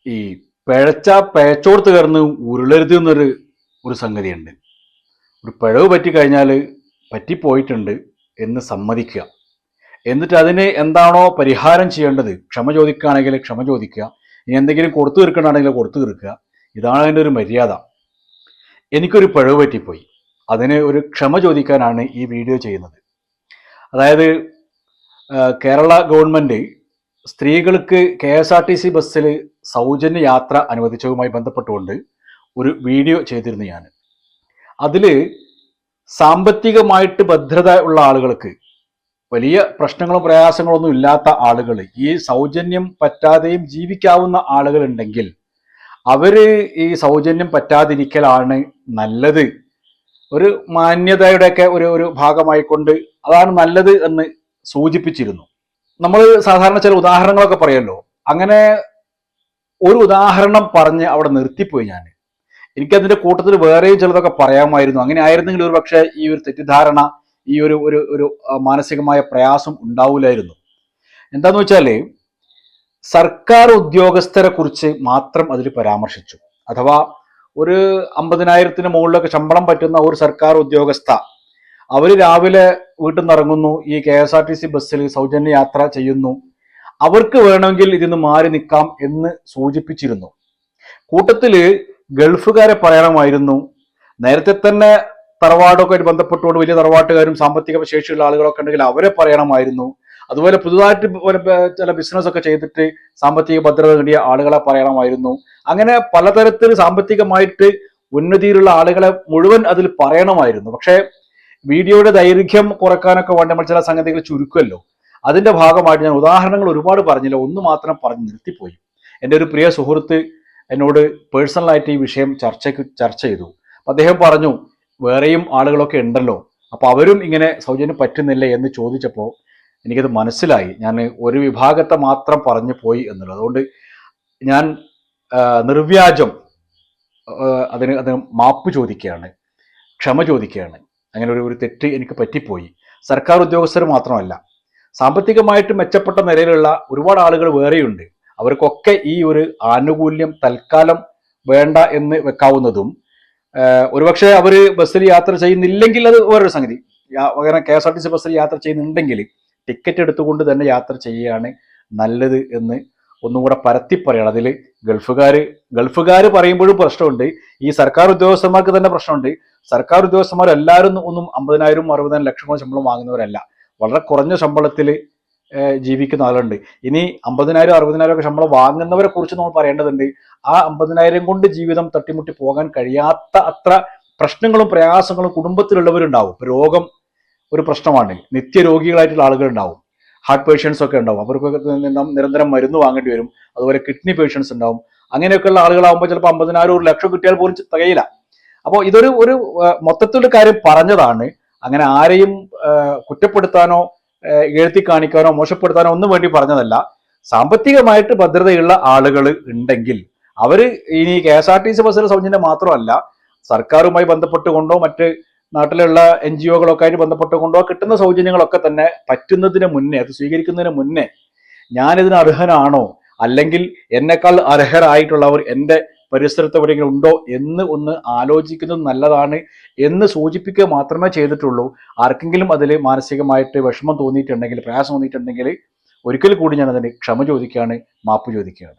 ഈ പിഴച്ച പിഴച്ചോർത്ത് കിടന്ന് ഉരുളരുത് ഒരു സംഗതിയുണ്ട്. ഒരു പിഴവ് പറ്റിക്കഴിഞ്ഞാൽ പറ്റിപ്പോയിട്ടുണ്ട് എന്ന് സമ്മതിക്കുക. എന്നിട്ട് അതിന് എന്താണോ പരിഹാരം ചെയ്യേണ്ടത്, ക്ഷമ ചോദിക്കുകയാണെങ്കിൽ ക്ഷമ ചോദിക്കുക, ഇനി എന്തെങ്കിലും കൊടുത്തു തീർക്കണമെങ്കിൽ കൊടുത്തു തീർക്കുക. ഇതാണ് അതിൻ്റെ ഒരു മര്യാദ. എനിക്കൊരു പിഴവ് പറ്റിപ്പോയി, അതിന് ഒരു ക്ഷമ ചോദിക്കാനാണ് ഈ വീഡിയോ ചെയ്യുന്നത്. അതായത് കേരള ഗവൺമെൻറ് സ്ത്രീകൾക്ക് KSRTC ബസ്സിൽ സൗജന്യ യാത്ര അനുവദിച്ചതുമായി ബന്ധപ്പെട്ടുകൊണ്ട് ഒരു വീഡിയോ ചെയ്തിരുന്നു ഞാൻ. അതിൽ സാമ്പത്തികമായിട്ട് ഭദ്രത ഉള്ള ആളുകൾക്ക്, വലിയ പ്രശ്നങ്ങളും പ്രയാസങ്ങളൊന്നും ഇല്ലാത്ത ആളുകൾ, ഈ സൗജന്യം പറ്റാതെയും ജീവിക്കാവുന്ന ആളുകളുണ്ടെങ്കിൽ അവര് ഈ സൗജന്യം പറ്റാതിരിക്കലാണ് നല്ലത്. ഒരു മാന്യതയുടെയൊക്കെ ഒരു ഭാഗമായിക്കൊണ്ട് അതാണ് നല്ലത് എന്ന് സൂചിപ്പിച്ചിരുന്നു. നമ്മൾ സാധാരണ ചില ഉദാഹരണങ്ങളൊക്കെ പറയുമല്ലോ, അങ്ങനെ ഒരു ഉദാഹരണം പറഞ്ഞ് അവിടെ നിർത്തിപ്പോയി ഞാൻ. എനിക്കതിന്റെ കൂട്ടത്തിൽ വേറെയും ചിലതൊക്കെ പറയാമായിരുന്നു. അങ്ങനെ ആയിരുന്നെങ്കിൽ ഒരു പക്ഷേ ഈ ഒരു തെറ്റിദ്ധാരണ, ഈ ഒരു മാനസികമായ പ്രയാസം ഉണ്ടാവില്ലായിരുന്നു. എന്താന്ന് വെച്ചാല്, സർക്കാർ ഉദ്യോഗസ്ഥരെ കുറിച്ച് മാത്രം അതിൽ പരാമർശിച്ചു. അഥവാ ഒരു 50,000-ന് മുകളിലൊക്കെ ശമ്പളം പറ്റുന്ന ഒരു സർക്കാർ ഉദ്യോഗസ്ഥ, അവര് രാവിലെ വീട്ടിൽ നിന്ന് ഇറങ്ങുന്നു, ഈ KSRTC ബസ്സിൽ സൗജന്യ യാത്ര ചെയ്യുന്നു, അവർക്ക് വേണമെങ്കിൽ ഇതിന്ന് മാറി നിൽക്കാം എന്ന് സൂചിപ്പിച്ചിരുന്നു. കൂട്ടത്തില് ഗൾഫുകാരെ പറയണമായിരുന്നു. നേരത്തെ തന്നെ തറവാടൊക്കെ ആയിട്ട് ബന്ധപ്പെട്ടുകൊണ്ട് വലിയ തറവാട്ടുകാരും സാമ്പത്തിക ശേഷിയുള്ള ആളുകളൊക്കെ ഉണ്ടെങ്കിൽ അവരെ പറയണമായിരുന്നു. അതുപോലെ പുതുതായിട്ട് ചില ബിസിനസ് ഒക്കെ ചെയ്തിട്ട് സാമ്പത്തിക ഭദ്രത നേടിയ ആളുകളെ പറയണമായിരുന്നു. അങ്ങനെ പലതരത്തിൽ സാമ്പത്തികമായിട്ട് ഉന്നതിയിലുള്ള ആളുകളെ മുഴുവൻ അതിൽ പറയണമായിരുന്നു. പക്ഷേ വീഡിയോയുടെ ദൈർഘ്യം കുറക്കാനൊക്കെ വേണ്ടി നമ്മൾ ചില സംഗതികൾ ചുരുക്കുമല്ലോ, അതിന്റെ ഭാഗമായിട്ട് ഞാൻ ഉദാഹരണങ്ങൾ ഒരുപാട് പറഞ്ഞില്ല, ഒന്ന് മാത്രം പറഞ്ഞ് നിർത്തിപ്പോയി. എൻ്റെ ഒരു പ്രിയ സുഹൃത്ത് എന്നോട് പേഴ്സണലായിട്ട് ഈ വിഷയം ചർച്ച ചെയ്തു. അദ്ദേഹം പറഞ്ഞു, വേറെയും ആളുകളൊക്കെ ഉണ്ടല്ലോ, അപ്പൊ അവരും ഇങ്ങനെ സൗജന്യം പറ്റുന്നില്ലേ എന്ന് ചോദിച്ചപ്പോൾ എനിക്കത് മനസ്സിലായി. ഞാൻ ഒരു വിഭാഗത്തെ മാത്രം പറഞ്ഞു പോയി എന്നുള്ളത്. അതുകൊണ്ട് ഞാൻ നിർവ്യാജം അതിന് മാപ്പ് ചോദിക്കുകയാണ്, ക്ഷമ ചോദിക്കുകയാണ്. അങ്ങനെ ഒരു തെറ്റ് എനിക്ക് പറ്റിപ്പോയി. സർക്കാർ ഉദ്യോഗസ്ഥർ മാത്രമല്ല, സാമ്പത്തികമായിട്ട് മെച്ചപ്പെട്ട നിലയിലുള്ള ഒരുപാട് ആളുകൾ വേറെയുണ്ട്. അവർക്കൊക്കെ ഈ ഒരു ആനുകൂല്യം തൽക്കാലം വേണ്ട എന്ന് വെക്കാവുന്നതും, ഒരുപക്ഷെ അവർ ബസ്സിൽ യാത്ര ചെയ്യുന്നില്ലെങ്കിൽ അത് വേറൊരു സംഗതി. അങ്ങനെ KSRTC ബസ്സിൽ യാത്ര ചെയ്യുന്നുണ്ടെങ്കിൽ ടിക്കറ്റ് എടുത്തുകൊണ്ട് തന്നെ യാത്ര ചെയ്യുകയാണ് നല്ലത് എന്ന് ഒന്നും കൂടെ പരത്തി പറയണം. അതിൽ ഗൾഫുകാർ പറയുമ്പോഴും പ്രശ്നമുണ്ട്, ഈ സർക്കാർ ഉദ്യോഗസ്ഥന്മാർക്ക് തന്നെ പ്രശ്നമുണ്ട്. സർക്കാർ ഉദ്യോഗസ്ഥന്മാർ എല്ലാവരും ഒന്നും 50,000, 60,000 ലക്ഷം ശമ്പളം വാങ്ങുന്നവരല്ല. വളരെ കുറഞ്ഞ ശമ്പളത്തിൽ ജീവിക്കുന്ന ആളുണ്ട്. ഇനി 50,000, 60,000 ഒക്കെ ശമ്പളം വാങ്ങുന്നവരെ കുറിച്ച് നമ്മൾ പറയേണ്ടതുണ്ട്. ആ 50,000 കൊണ്ട് ജീവിതം തട്ടിമുട്ടി പോകാൻ കഴിയാത്ത അത്ര പ്രശ്നങ്ങളും പ്രയാസങ്ങളും കുടുംബത്തിലുള്ളവരുണ്ടാവും. രോഗം ഒരു പ്രശ്നമാണ്. നിത്യരോഗികളായിട്ടുള്ള ആളുകളുണ്ടാവും, ഹാർട്ട് പേഷ്യൻസ് ഒക്കെ ഉണ്ടാവും, അവർക്കൊക്കെ നിരന്തരം മരുന്ന് വാങ്ങേണ്ടി വരും. അതുപോലെ കിഡ്നി പേഷ്യൻസ് ഉണ്ടാവും. അങ്ങനെയൊക്കെയുള്ള ആളുകളാകുമ്പോൾ ചിലപ്പോൾ 50,000, 1,00,000 കിട്ടിയാൽ പോലും തികയില്ല. അപ്പോൾ ഇതൊരു മൊത്തത്തിലുള്ള കാര്യം പറഞ്ഞതാണ്. അങ്ങനെ ആരെയും കുറ്റപ്പെടുത്താനോ എഴുത്തി കാണിക്കാനോ മോശപ്പെടുത്താനോ ഒന്നും വേണ്ടി പറഞ്ഞതല്ല. സാമ്പത്തികമായിട്ട് ഭദ്രതയുള്ള ആളുകൾ ഉണ്ടെങ്കിൽ അവര് ഇനി KSRTC ബസ്സിൽ സൗജന്യം മാത്രമല്ല, സർക്കാരുമായി ബന്ധപ്പെട്ടുകൊണ്ടോ മറ്റ് നാട്ടിലുള്ള NGO-കളൊക്കെ ആയിട്ട് ബന്ധപ്പെട്ടുകൊണ്ടോ കിട്ടുന്ന സൗജന്യങ്ങളൊക്കെ തന്നെ പറ്റുന്നതിന് മുന്നേ, അത് സ്വീകരിക്കുന്നതിന് മുന്നേ ഞാനിതിന് അർഹനാണോ, അല്ലെങ്കിൽ എന്നെക്കാൾ അർഹരായിട്ടുള്ളവർ എൻ്റെ പരിസരത്ത് എവിടെയെങ്കിലും ഉണ്ടോ എന്ന് ഒന്ന് ആലോചിക്കുന്നത് നല്ലതാണ് എന്ന് സൂചിപ്പിക്കുക മാത്രമേ ചെയ്തിട്ടുള്ളൂ. ആർക്കെങ്കിലും അതിൽ മാനസികമായിട്ട് വിഷമം തോന്നിയിട്ടുണ്ടെങ്കിൽ, പ്രയാസം തോന്നിയിട്ടുണ്ടെങ്കിൽ ഒരിക്കൽ കൂടി ഞാൻ അതിന് ക്ഷമ ചോദിക്കുകയാണ്, മാപ്പ് ചോദിക്കുകയാണ്.